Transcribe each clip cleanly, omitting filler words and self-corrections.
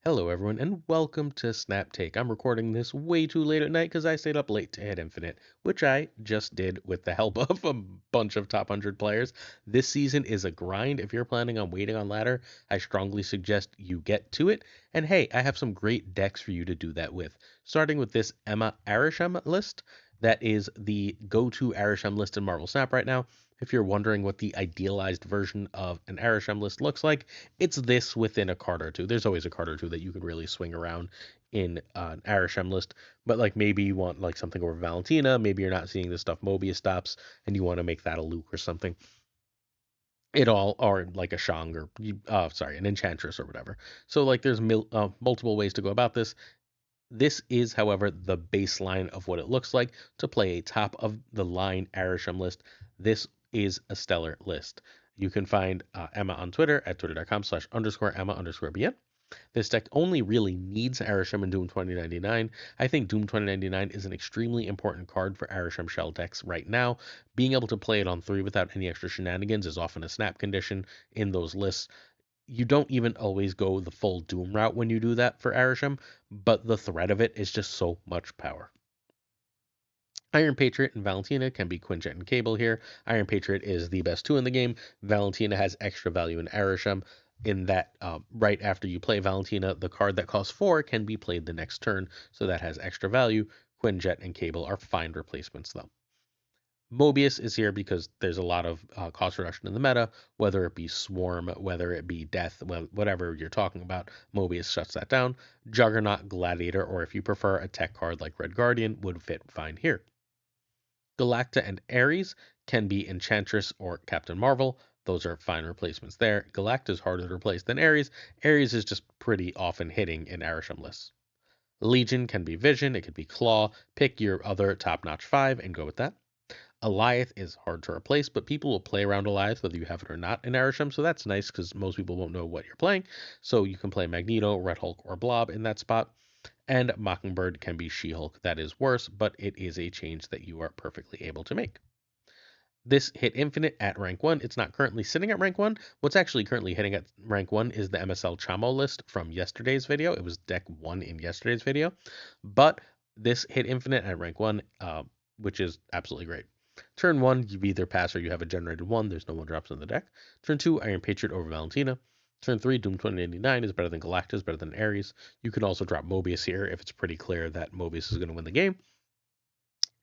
Hello, everyone, and welcome to Snap Take. I'm recording this way too late at night because I stayed up late to hit Infinite, which I just did with the help of a bunch of top 100 players. This season is a grind. If you're planning on waiting on ladder, I strongly suggest you get to it. And hey, I have some great decks for you to do that with. Starting with this Emma Arishem list. That is the go-to Arishem list in Marvel Snap right now. If you're wondering what the idealized version of an Arishem list looks like, it's this within a card or two. There's always a card or two that you could really swing around in an Arishem list, but like maybe you want like something over Valentina. Maybe you're not seeing the stuff Mobius stops, and you want to make that a Luke or something. It all or like a Shang or sorry, an Enchantress or whatever. So like there's multiple ways to go about this. This is, however, the baseline of what it looks like to play a top of the line Arishem list. This is a stellar list. You can find Emma on Twitter at twitter.com/_Emma_BN. This deck only really needs Arishem and Doom 2099. I think Doom 2099 is an extremely important card for Arishem shell decks right now. Being able to play it on 3 without any extra shenanigans is often a snap condition in those lists. You don't even always go the full Doom route when you do that for Arishem, but the threat of it is just so much power. Iron Patriot and Valentina can be Quinjet and Cable here. Iron Patriot is the best 2 in the game. Valentina has extra value in Arishem in that right after you play Valentina, the card that costs 4 can be played the next turn, so that has extra value. Quinjet and Cable are fine replacements though. Mobius is here because there's a lot of cost reduction in the meta, whether it be Swarm, whether it be Death, whatever you're talking about. Mobius shuts that down. Juggernaut, Gladiator, or if you prefer a tech card like Red Guardian, would fit fine here. Galacta and Ares can be Enchantress or Captain Marvel. Those are fine replacements there. Galacta is harder to replace than Ares. Ares is just pretty often hitting in Arishem lists. Legion can be Vision, it could be Claw. Pick your other top-notch 5 and go with that. Alioth is hard to replace, but people will play around Alioth whether you have it or not in Arishem, so that's nice because most people won't know what you're playing. So you can play Magneto, Red Hulk, or Blob in that spot. And Mockingbird can be She-Hulk. That is worse, but it is a change that you are perfectly able to make. This hit Infinite at rank 1. It's not currently sitting at rank 1. What's actually currently hitting at rank 1 is the MSL Chamo list from yesterday's video. It was deck 1 in yesterday's video. But this hit Infinite at rank 1, which is absolutely great. Turn 1, you either pass or you have a generated 1. There's no 1-drops on the deck. Turn 2, Iron Patriot over Valentina. Turn 3, Doom 2089 is better than Galactus, better than Ares. You can also drop Mobius here if it's pretty clear that Mobius is going to win the game.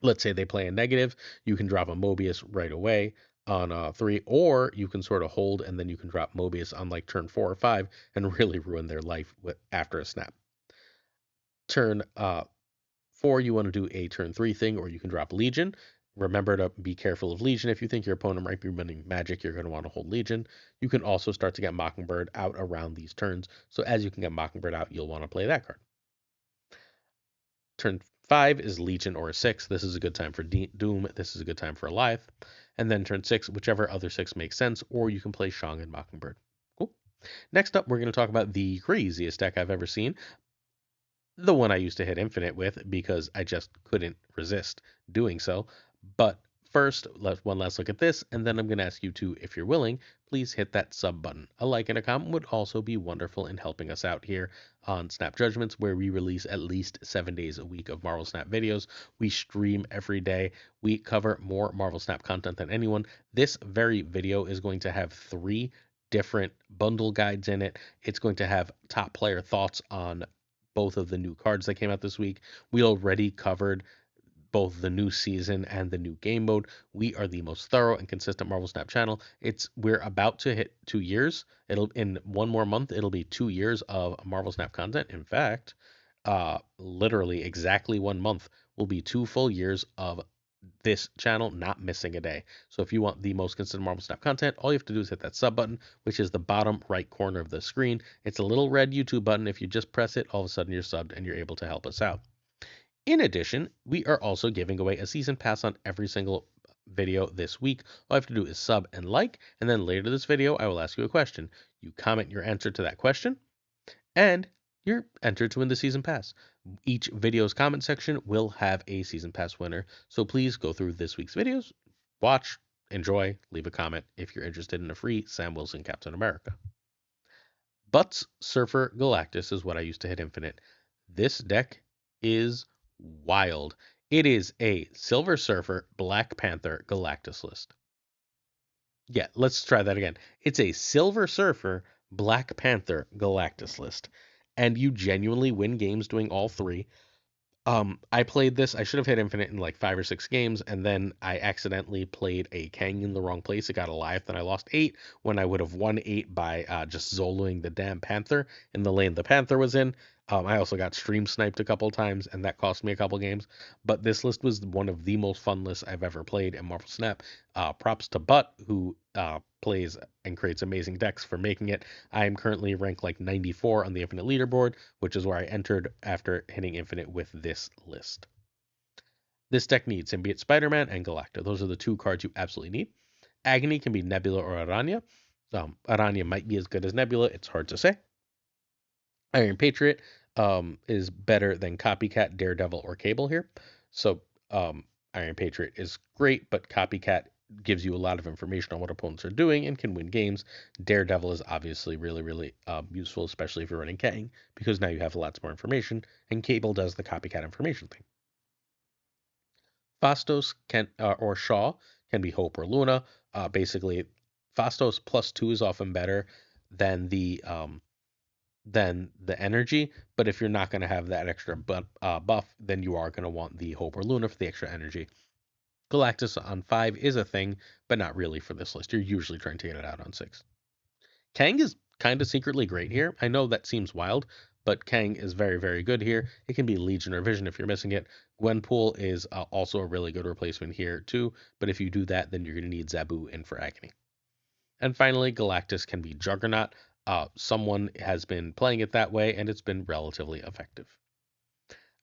Let's say they play a negative, you can drop a Mobius right away on 3, or you can sort of hold and then you can drop Mobius on like turn 4 or 5 and really ruin their life after a snap. Turn 4, you want to do a turn 3 thing, or you can drop Legion. Remember to be careful of Legion. If you think your opponent might be running Magic, you're going to want to hold Legion. You can also start to get Mockingbird out around these turns. So as you can get Mockingbird out, you'll want to play that card. Turn 5 is Legion or a 6. This is a good time for Doom. This is a good time for Alioth. And then turn 6, whichever other 6 makes sense, or you can play Shang and Mockingbird. Cool. Next up, we're going to talk about the craziest deck I've ever seen. The one I used to hit Infinite with because I just couldn't resist doing so. But first, one last look at this, and then I'm going to ask you to, if you're willing, please hit that sub button. A like and a comment would also be wonderful in helping us out here on Snap Judgments, where we release at least 7 days a week of Marvel Snap videos. We stream every day. We cover more Marvel Snap content than anyone. This very video is going to have 3 different bundle guides in it. It's going to have top player thoughts on both of the new cards that came out this week. We already covered both the new season and the new game mode. We are the most thorough and consistent Marvel Snap channel. We're about to hit 2 years. It'll in 1 more month. It'll be 2 years of Marvel Snap content. In fact, literally exactly 1 month will be 2 full years of this channel not missing a day. So if you want the most consistent Marvel Snap content, all you have to do is hit that sub button, which is the bottom right corner of the screen. It's a little red YouTube button. If you just press it, all of a sudden you're subbed and you're able to help us out. In addition, we are also giving away a season pass on every single video this week. All I have to do is sub and like, and then later this video, I will ask you a question. You comment your answer to that question, and you're entered to win the season pass. Each video's comment section will have a season pass winner. So please go through this week's videos, watch, enjoy, leave a comment if you're interested in a free Sam Wilson Captain America. Butts Surfer Galactus is what I used to hit infinite. This deck is wild. It is a Silver Surfer Black Panther Galactus list. Yeah, let's try that again. It's a Silver Surfer Black Panther Galactus list. And you genuinely win games doing all three. I played this. I should have hit infinite in like 5 or 6 games, and then I accidentally played a Kang in the wrong place. It got alive, then I lost 8 when I would have won 8 by just Zoloing the damn Panther in the lane the Panther was in. I also got stream sniped a couple times, and that cost me a couple games. But this list was one of the most fun lists I've ever played in Marvel Snap. Props to Butt, who plays and creates amazing decks for making it. I am currently ranked like 94 on the Infinite leaderboard, which is where I entered after hitting Infinite with this list. This deck needs Symbiote Spider-Man and Galacta. Those are the 2 cards you absolutely need. Agony can be Nebula or Aranya. Aranya might be as good as Nebula. It's hard to say. Iron Patriot is better than Copycat, Daredevil, or Cable here. So Iron Patriot is great, but Copycat gives you a lot of information on what opponents are doing and can win games. Daredevil is obviously really, really useful, especially if you're running Kang, because now you have lots more information, and Cable does the Copycat information thing. Fastos can or Shaw can be Hope or Luna. Basically, Fastos +2 is often better than the energy, but if you're not going to have that extra buff, then you are going to want the Hope or Luna for the extra energy. Galactus on 5 is a thing, but not really for this list. You're usually trying to get it out on 6. Kang is kind of secretly great here. I know that seems wild, but Kang is very, very good here. It can be Legion or Vision if you're missing it. Gwenpool is also a really good replacement here too, but if you do that, then you're going to need Zabu in for Agony. And finally, Galactus can be Juggernaut. Someone has been playing it that way, and it's been relatively effective.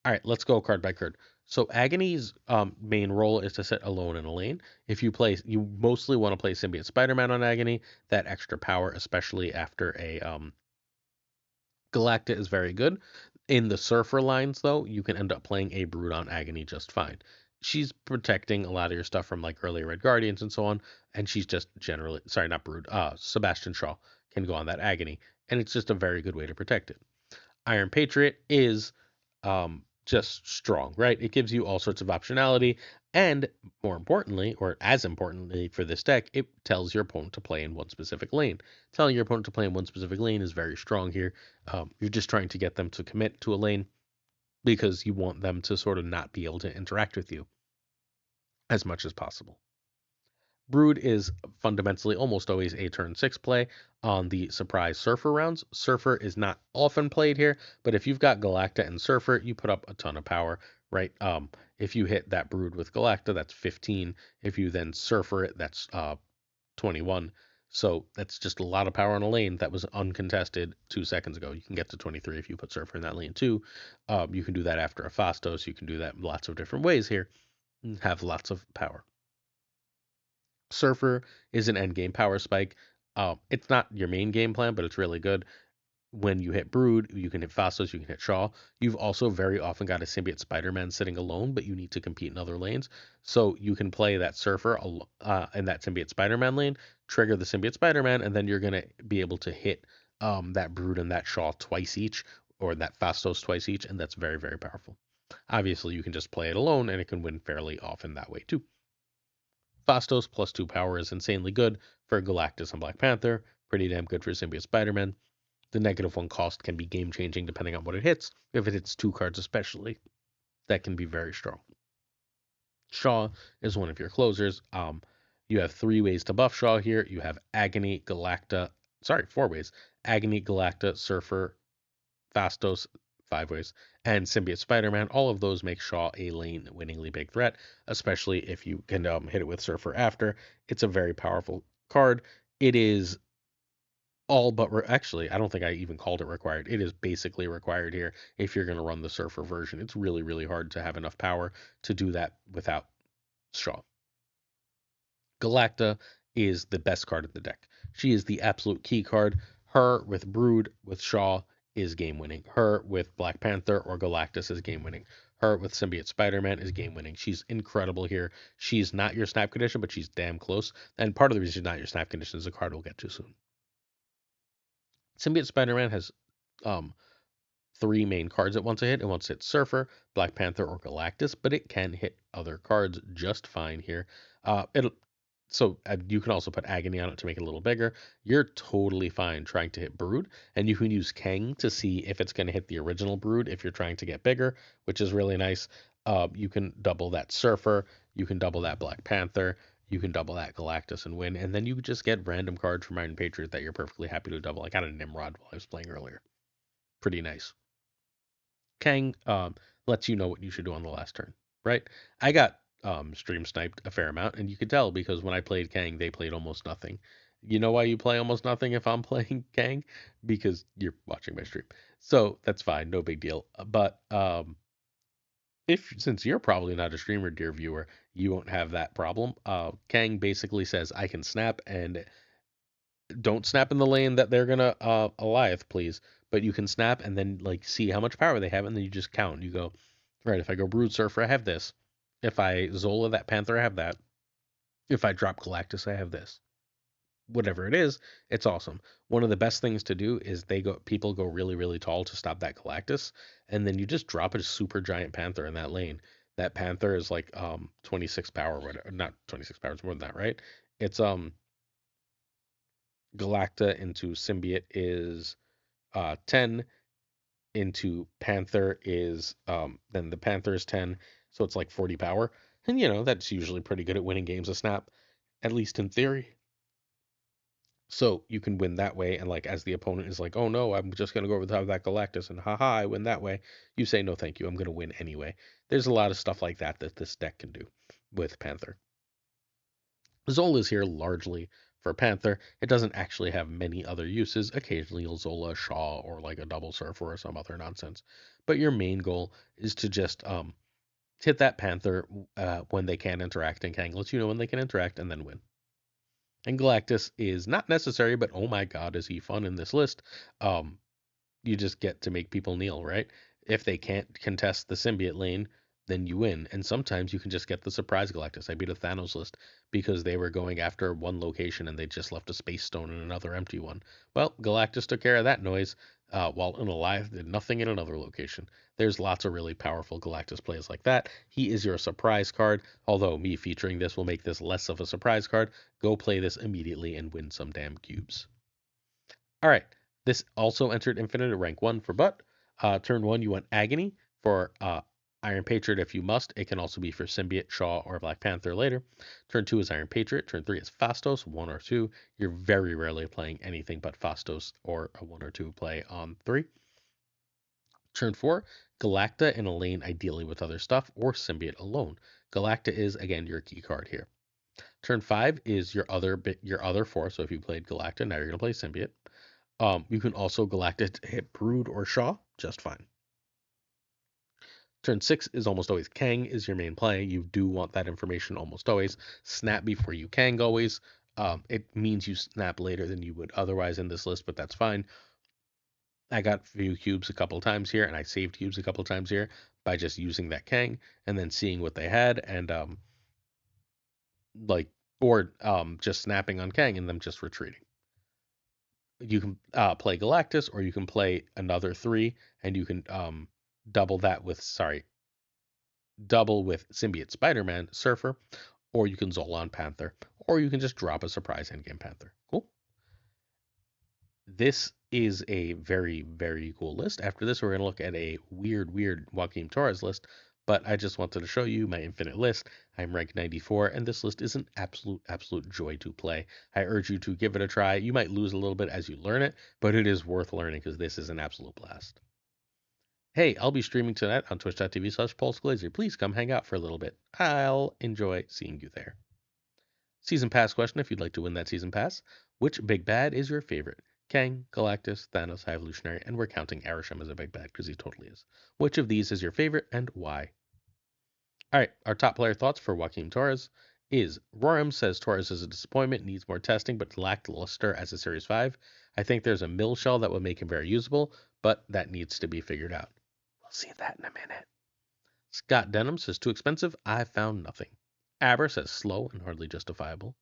All right, let's go card by card. So Agony's main role is to sit alone in a lane. If you play, you mostly want to play Symbiote Spider-Man on Agony. That extra power, especially after a Galacta, is very good. In the Surfer lines, though, you can end up playing a Brood on Agony just fine. She's protecting a lot of your stuff from like early Red Guardians and so on, and she's just generally, sorry, not Brood, Sebastian Shaw can go on that Agony, and it's just a very good way to protect it. Iron Patriot is just strong, right? It gives you all sorts of optionality, and more importantly, or as importantly for this deck, it tells your opponent to play in one specific lane. Telling your opponent to play in one specific lane is very strong here. You're just trying to get them to commit to a lane because you want them to sort of not be able to interact with you as much as possible. Brood is fundamentally almost always a turn 6 play on the surprise Surfer rounds. Surfer is not often played here, but if you've got Galacta and Surfer, you put up a ton of power, right? If you hit that Brood with Galacta, that's 15. If you then Surfer it, that's 21. So that's just a lot of power on a lane that was uncontested 2 seconds ago. You can get to 23 if you put Surfer in that lane too. You can do that after a Fastos. You can do that lots of different ways here and have lots of power. Surfer is an end game power spike. It's not your main game plan, but it's really good. When you hit Brood, you can hit Fastos, you can hit Shaw. You've also very often got a Symbiote Spider-Man sitting alone, but you need to compete in other lanes. So you can play that Surfer in that Symbiote Spider-Man lane, trigger the Symbiote Spider-Man, and then you're going to be able to hit that Brood and that Shaw twice each, or that Fastos twice each, and that's very, very powerful. Obviously, you can just play it alone, and it can win fairly often that way too. Fastos +2 power is insanely good for Galactus and Black Panther, pretty damn good for Symbiote Spider-Man. The -1 cost can be game-changing depending on what it hits. If it hits 2 cards especially, that can be very strong. Shaw is one of your closers. You have 3 ways to buff Shaw here. You have Agony, Galacta, 4 ways. Agony, Galacta, Surfer, Fastos, 5 ways, and Symbiote Spider-Man. All of those make Shaw a lane-winningly big threat, especially if you can hit it with Surfer after. It's a very powerful card. It is all but actually, I don't think I even called it required. It is basically required here if you're going to run the Surfer version. It's really, really hard to have enough power to do that without Shaw. Galacta is the best card in the deck. She is the absolute key card. Her with Brood, with Shaw, is game winning. Her with Black Panther or Galactus is game winning. Her with Symbiote Spider-Man is game winning. She's incredible here. She's not your snap condition, but she's damn close. And part of the reason she's not your snap condition is a card we'll get to soon. Symbiote Spider-Man has um, three main cards it wants to hit. It wants to hit Surfer, Black Panther, or Galactus, but it can hit other cards just fine here. It'll so you can also put Agony on it to make it a little bigger. You're totally fine trying to hit Brood, and you can use Kang to see if it's going to hit the original Brood if you're trying to get bigger, which is really nice. You can double that Surfer, you can double that Black Panther, you can double that Galactus and win, and then you just get random cards from Iron Patriot that you're perfectly happy to double. I got a Nimrod while I was playing earlier. Pretty nice. Kang lets you know what you should do on the last turn, right? I got stream sniped a fair amount, and you could tell because when I played Kang, they played almost nothing. You know why you play almost nothing if I'm playing Kang? Because you're watching my stream. So that's fine, no big deal. But if since you're probably not a streamer, dear viewer, you won't have that problem. Kang basically says I can snap and don't snap in the lane that they're gonna Alioth, please. But you can snap and then like see how much power they have, and then you just count. You go, right, if I go Brood Surfer, I have this. If I Zola that Panther, I have that. If I drop Galactus, I have this. Whatever it is, it's awesome. One of the best things to do is people go really, really tall to stop that Galactus, and then you just drop a super giant Panther in that lane. That Panther is like 26 power, whatever, not 26 power, it's more than that, right? It's Galacta into Symbiote is 10 into Panther is then the Panther is 10, so it's like 40 power. And that's usually pretty good at winning games of Snap, at least in theory. So you can win that way, and like as the opponent is like, oh no, I'm just gonna go over the top of that Galactus, and haha, I win that way. You say no, thank you, I'm gonna win anyway. There's a lot of stuff like that that this deck can do with Panther. Zola is here largely for Panther. It doesn't actually have many other uses. Occasionally you'll Zola Shaw or like a double Surfer or some other nonsense. But your main goal is to just hit that Panther when they can interact, and Kang lets you know when they can interact and then win. And Galactus is not necessary, but oh my god, is he fun in this list. Um, you just get to make people kneel, right? If they can't contest the symbiote lane, then you win. And sometimes you can just get the surprise Galactus. I beat a Thanos list because they were going after one location and they just left a space stone in another empty one. Well, Galactus took care of that noise, while in Alive did nothing in another location. There's lots of really powerful Galactus plays like that. He is your surprise card, although me featuring this will make this less of a surprise card. Go play this immediately and win some damn cubes. All right. This also entered Infinite at rank 1 for Butt. Turn 1, you want Agony for Iron Patriot if you must. It can also be for Symbiote, Shaw, or Black Panther later. Turn 2 is Iron Patriot. Turn 3 is Phastos, 1 or 2. You're very rarely playing anything but Phastos or a 1 or 2 play on 3. Turn 4, Galacta in a lane ideally with other stuff, or Symbiote alone. Galacta is, again, your key card here. Turn 5 is your other 4, so if you played Galacta, now you're going to play Symbiote. You can also Galactic hit Brood or Shaw just fine. Turn 6 is almost always Kang is your main play. You do want that information almost always. Snap before you Kang always. It means you snap later than you would otherwise in this list, but that's fine. I got few cubes a couple times here, and I saved cubes a couple times here by just using that Kang and then seeing what they had, and like or just snapping on Kang and them just retreating. You can play Galactus, or you can play another 3, and you can double with Symbiote Spider-Man Surfer, or you can Zolon Panther, or you can just drop a surprise endgame Panther. Cool. This is a very, very cool list. After this, we're going to look at a weird Joaquin Torres list, but I just wanted to show you my infinite list. I'm rank 94, and this list is an absolute joy to play. I urge you to give it a try. You might lose a little bit as you learn it, but it is worth learning because this is an absolute blast. Hey, I'll be streaming tonight on twitch.tv/PulseGlazer. Please come hang out for a little bit. I'll enjoy seeing you there. Season Pass question if you'd like to win that Season Pass. Which big bad is your favorite? Kang, Galactus, Thanos, High Evolutionary, and we're counting Arishem as a big bad because he totally is. Which of these is your favorite and why? All right, our top player thoughts for Joaquin Torres is Roram says Torres is a disappointment, needs more testing, but lacked luster as a Series 5. I think there's a mill shell that would make him very usable, but that needs to be figured out. We'll see that in a minute. Scott Denham says too expensive. I found nothing. Aber says slow and hardly justifiable.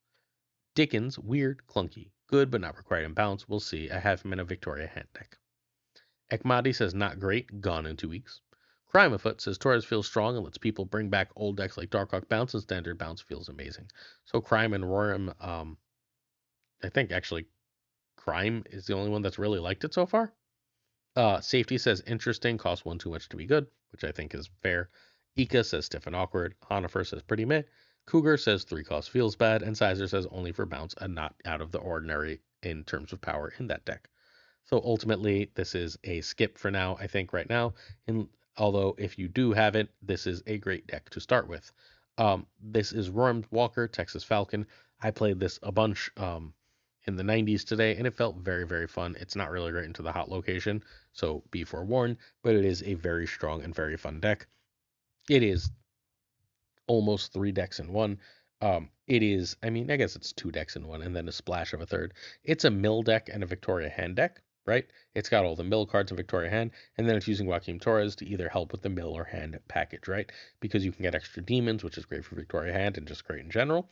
Dickens, weird, clunky, good but not required in balance. We'll see. I have him in a Victoria hand deck. Ekmadi says not great, gone in 2 weeks. Crime Afoot says Torres feels strong and lets people bring back old decks like Darkhawk Bounce, and Standard Bounce feels amazing. So Crime and Roram, I think actually Crime is the only one that's really liked it so far. Safety says interesting, costs one too much to be good, which I think is fair. Ika says stiff and awkward. Honifer says pretty meh. Cougar says 3 costs feels bad, and Sizer says only for bounce and not out of the ordinary in terms of power in that deck. So ultimately, this is a skip for now, I think, right now. And although if you do have it, this is a great deck to start with. This is Roram Walker, Texas Falcon. I played this a bunch in the 90s today, and it felt very, very fun. It's not really right into the hot location, so be forewarned, but it is a very strong and very fun deck. It is almost 3 decks in one. It is, I mean, I guess it's 2 decks in one, and then a splash of a third. It's a mill deck and a Victoria hand deck, right? It's got all the mill cards in Victoria hand, and then it's using Joaquin Torres to either help with the mill or hand package, right? Because you can get extra demons, which is great for Victoria hand and just great in general.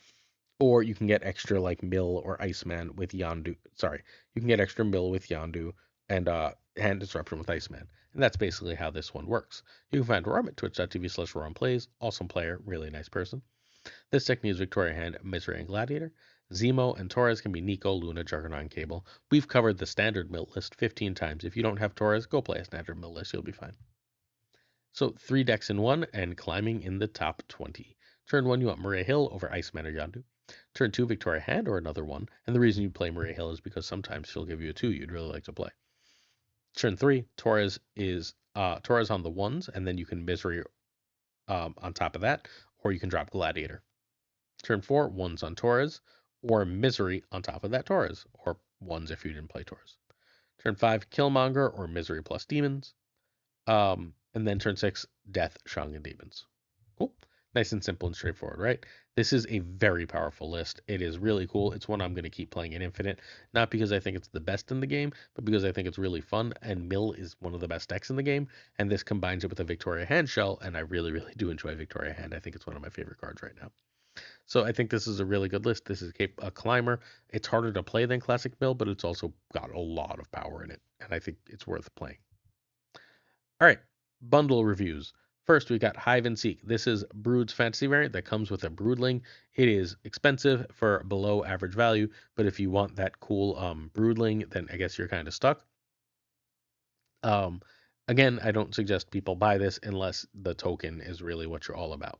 Or you can get extra like Mill or Iceman with Yondu. Sorry, you can get extra Mill with Yondu and Hand Disruption with Iceman. And that's basically how this one works. You can find Roram at twitch.tv/RoramPlays. Awesome player, really nice person. This deck needs Victoria Hand, Misery, and Gladiator. Zemo and Torres can be Nico, Luna, Juggernaut, and Cable. We've covered the standard mill list 15 times. If you don't have Torres, go play a standard mill list. You'll be fine. So 3 decks in one and climbing in the top 20. Turn 1, you want Maria Hill over Iceman or Yondu. Turn 2, Victoria Hand or another one. And the reason you play Maria Hill is because sometimes she'll give you a 2 you'd really like to play. Turn 3, Torres is Torres on the ones, and then you can Misery on top of that, or you can drop Gladiator. Turn 4, ones on Torres, or Misery on top of that Torres, or ones if you didn't play Torres. Turn 5, Killmonger or Misery plus Demons. And then turn 6, Death, Shang, and Demons. Cool. Nice and simple and straightforward, right? This is a very powerful list. It is really cool. It's one I'm going to keep playing in Infinite, not because I think it's the best in the game, but because I think it's really fun, and Mill is one of the best decks in the game, and this combines it with a Victoria Hand shell, and I really, really do enjoy Victoria Hand. I think it's one of my favorite cards right now. So I think this is a really good list. This is a climber. It's harder to play than Classic Mill, but it's also got a lot of power in it, and I think it's worth playing. All right, bundle reviews. First, we got Hive and Seek. This is Brood's fantasy variant that comes with a Broodling. It is expensive for below average value, but if you want that cool Broodling, then I guess you're kind of stuck. Again, I don't suggest people buy this unless the token is really what you're all about.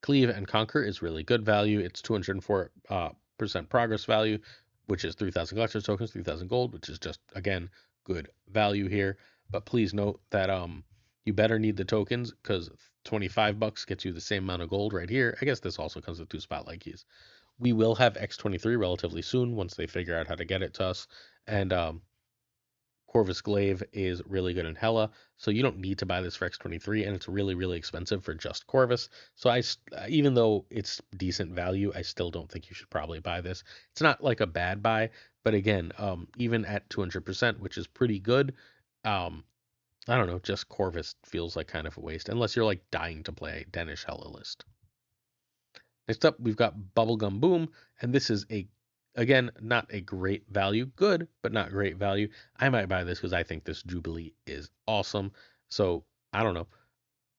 Cleave and Conquer is really good value. It's 204% progress value, which is 3,000 Galactus tokens, 3,000 gold, which is just, again, good value here. But please note that you better need the tokens because $25 gets you the same amount of gold right here. I guess this also comes with 2 spotlight keys. We will have X23 relatively soon once they figure out how to get it to us. And Corvus Glaive is really good in Hella, so you don't need to buy this for X23, and it's really, really expensive for just Corvus. So even though it's decent value, I still don't think you should probably buy this. It's not like a bad buy, but again, even at 200%, which is pretty good, I don't know, just Corvus feels like kind of a waste, unless you're like dying to play Danish Hella list. Next up, we've got Bubblegum Boom, and this is again, not a great value. Good, but not great value. I might buy this because I think this Jubilee is awesome. So, I don't know.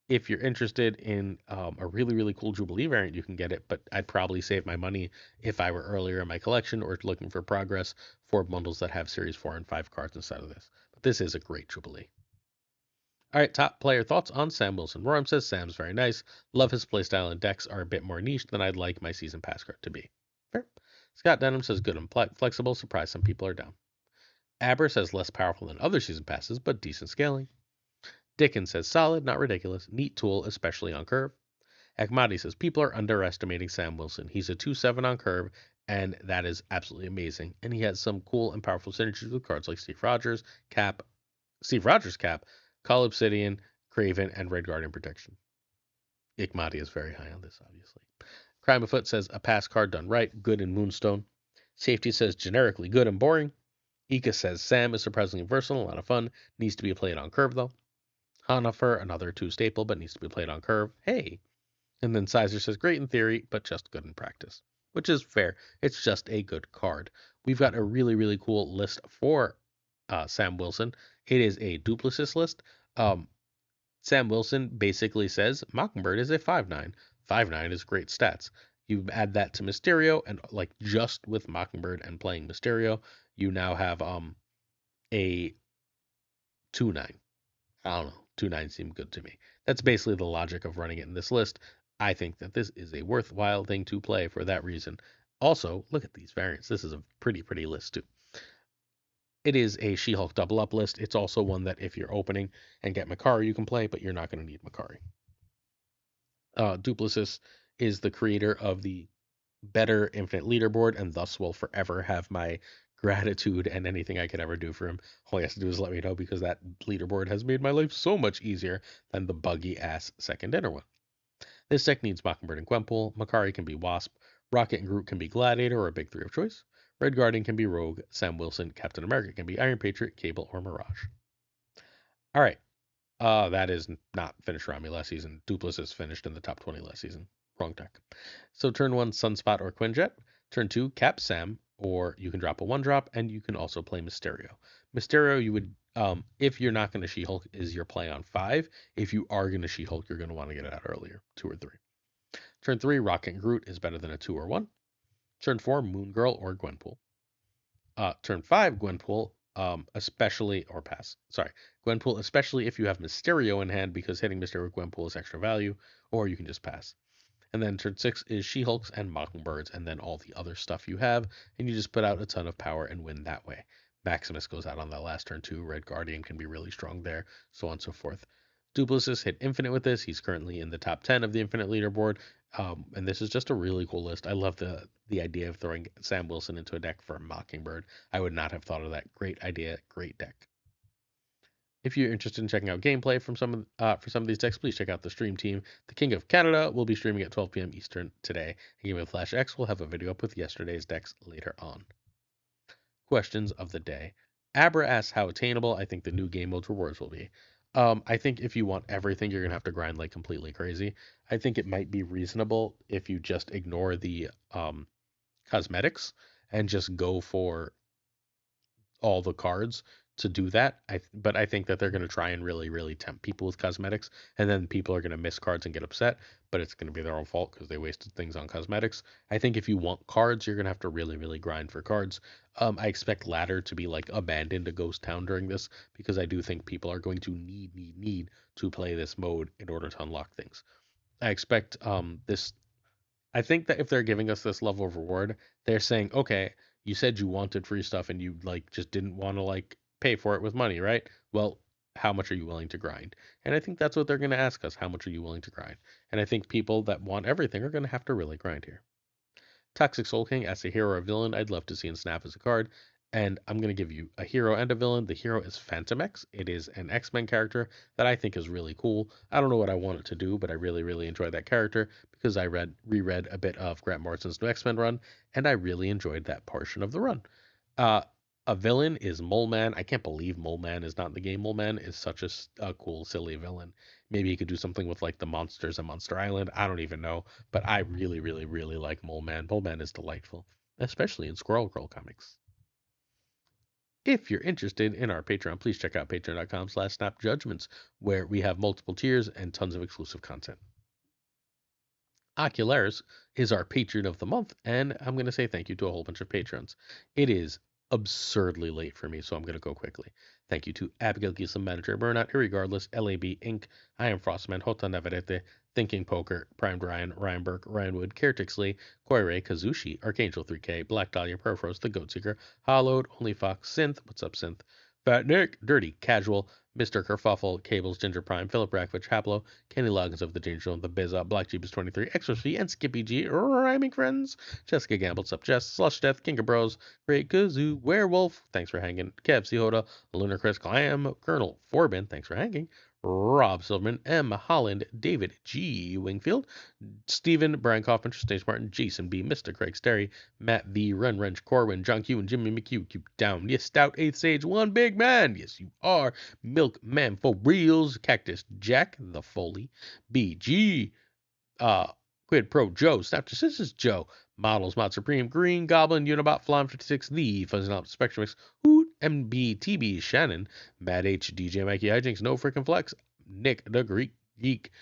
If you're interested in a really, really cool Jubilee variant, you can get it, but I'd probably save my money if I were earlier in my collection or looking for progress for bundles that have Series 4 and 5 cards instead of this. But this is a great Jubilee. All right, top player thoughts on Sam Wilson. Roram says Sam's very nice. Love his playstyle and decks are a bit more niche than I'd like my season pass card to be. Fair. Scott Denham says good and flexible. Surprised some people are down. Aber says less powerful than other season passes, but decent scaling. Dickens says solid, not ridiculous. Neat tool, especially on curve. Akmadi says people are underestimating Sam Wilson. He's a 2/7 on curve, and that is absolutely amazing. And he has some cool and powerful synergies with cards like Steve Rogers Cap, Call Obsidian, Craven, and Red Guardian Protection. Ikmati is very high on this, obviously. Crime Afoot says a pass card done right, good in Moonstone. Safety says generically good and boring. Ika says Sam is surprisingly versatile, a lot of fun. Needs to be played on curve, though. Hanafer, another 2 staple, but needs to be played on curve. Hey! And then Sizer says great in theory, but just good in practice. which is fair. It's just a good card. We've got a really, really cool list for Sam Wilson. It is a duplicitous list. Um, Sam Wilson basically says Mockingbird is a 5/9. 5/9 is great stats. You add that to Mysterio, and like just with Mockingbird and playing Mysterio, you now have a 2/9. I don't know. 2/9 seem good to me. That's basically the logic of running it in this list. I think that this is a worthwhile thing to play for that reason. Also, look at these variants. This is a pretty list too. It is a She-Hulk double up list. It's also one that if you're opening and get Makari, you can play, but you're not going to need Makari. Duplicis is the creator of the better Infinite Leaderboard, and thus will forever have my gratitude and anything I could ever do for him. All he has to do is let me know, because that leaderboard has made my life so much easier than the buggy ass second dinner one. This deck needs Mockingbird and Gwenpool. Makari can be Wasp. Rocket and Groot can be Gladiator or a big three of choice. Red Guardian can be Rogue. Sam Wilson, Captain America can be Iron Patriot, Cable, or Mirage. All right. That is not finished around me last season. Duplicis finished in the top 20 last season. Wrong deck. So turn 1, Sunspot or Quinjet. Turn 2, Cap Sam, or you can drop a 1-drop, and you can also play Mysterio. Mysterio, you would, if you're not going to She-Hulk, is your play on 5. If you are going to She-Hulk, you're going to want to get it out earlier, 2 or 3. Turn 3, Rocket and Groot is better than a 2 or 1. Turn 4, Moon Girl or Gwenpool. Turn 5, Gwenpool, especially, or pass. Sorry, Gwenpool, especially if you have Mysterio in hand, because hitting Mysterio with Gwenpool is extra value, or you can just pass. And then turn 6 is She-Hulks and Mockingbirds, and then all the other stuff you have, and you just put out a ton of power and win that way. Maximus goes out on that last turn too. Red Guardian can be really strong there, so on and so forth. Duplicis hit Infinite with this. He's currently in the top 10 of the Infinite leaderboard, and this is just a really cool list. I love the idea of throwing Sam Wilson into a deck for Mockingbird. I would not have thought of that. Great idea, great deck. If you're interested in checking out gameplay from for some of these decks, please check out the stream team. The King of Canada will be streaming at 12 p.m. Eastern today. And Game of Flash X will have a video up with yesterday's decks later on. Questions of the day. Abra asks how attainable I think the new game modes rewards will be. I think if you want everything, you're gonna have to grind like completely crazy. I think it might be reasonable if you just ignore the cosmetics and just go for all the cards to do that. But I think that they're going to try and really tempt people with cosmetics, and then people are going to miss cards and get upset, but it's going to be their own fault because they wasted things on cosmetics. I think if you want cards, you're going to have to really grind for cards. I expect ladder to be like abandoned to Ghost Town during this, because I do think people are going to need to play this mode in order to unlock things. I expect this I think that if they're giving us this level of reward, they're saying, okay, you said you wanted free stuff and you like just didn't want to like pay for it with money, right? Well, how much are you willing to grind? And I think that's what they're going to ask us. How much are you willing to grind? And I think people that want everything are going to have to really grind here. Toxic Soul King as a hero or villain, I'd love to see in Snap as a card. And I'm going to give you a hero and a villain. The hero is Phantom X. It is an X-Men character that I think is really cool. I don't know what I want it to do, but I really enjoy that character because I reread a bit of Grant Morrison's new X-Men run, and I really enjoyed that portion of the run. Uh, a villain is Mole Man. I can't believe Mole Man is not in the game. Mole Man is such a cool, silly villain. Maybe he could do something with like the monsters and Monster Island. I don't even know, but I really like Mole Man. Mole Man is delightful, especially in Squirrel Girl comics. If you're interested in our Patreon, please check out patreon.com/snapjudgments, where we have multiple tiers and tons of exclusive content. Ocularis is our patron of the month, and I'm going to say thank you to a whole bunch of patrons. It is absurdly late for me, so I'm going to go quickly. Thank you to Abigail Gieslin, Manager Burnout, Irregardless, LAB Inc., I Am Frostman, Hota Navarrete, Thinking Poker, Primed Ryan, Ryan Burke, Ryan Wood, Kertix Lee, Koire, Kazushi, Archangel 3K, Black Dahlia, Perfrost, The Goat Seeker, Hollowed, Only Fox, Synth, What's Up Synth, Fat Nick, Dirty Casual, Mr. Kerfuffle, Cables, Ginger Prime, Philip Rackvich, Haplo, Kenny Loggins of the Danger Zone, The Bizza, Black Jeebus 23, XRC, and Skippy G, Rhyming Friends, Jessica Gamble, Sup Jess, Slush Death, King of Bros, Great Kazoo, Werewolf, thanks for hanging, Kev Hoda, Lunar Chris Clam, Colonel Forbin, thanks for hanging, Rob Silverman, M. Holland, David G. Wingfield, Stephen, Brian Kaufman, Stage Martin, Jason B., Mr. Craig Sterry, Matt V., Run Wrench, Corwin, John Q., and Jimmy McHugh. Keep down. Yes, Stout, 8th Sage, one big man. Yes, you are. Milkman for reals. Cactus Jack, the Foley, BG, Quid Pro Joe, Snapchat, this is Joe, Models, Mod Supreme, Green Goblin, Unibot, Flam 56, The Fuzzy Spectrum X, Hoot, MBTB, Shannon, Mad H, DJ Mikey Hijinks, No Freaking Flex, Nick the Greek Geek,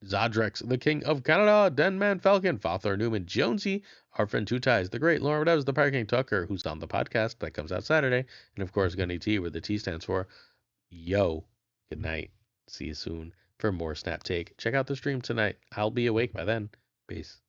Zodrex, the King of Canada, Denman Falcon, Fothler Newman, Jonesy, our friend Two Ties, the Great Lauren Devs, the Parking Tucker, who's on the podcast that comes out Saturday, and of course Gunny T, where the T stands for. Yo, good night. See you soon for more Snap Take. Check out the stream tonight. I'll be awake by then. Peace.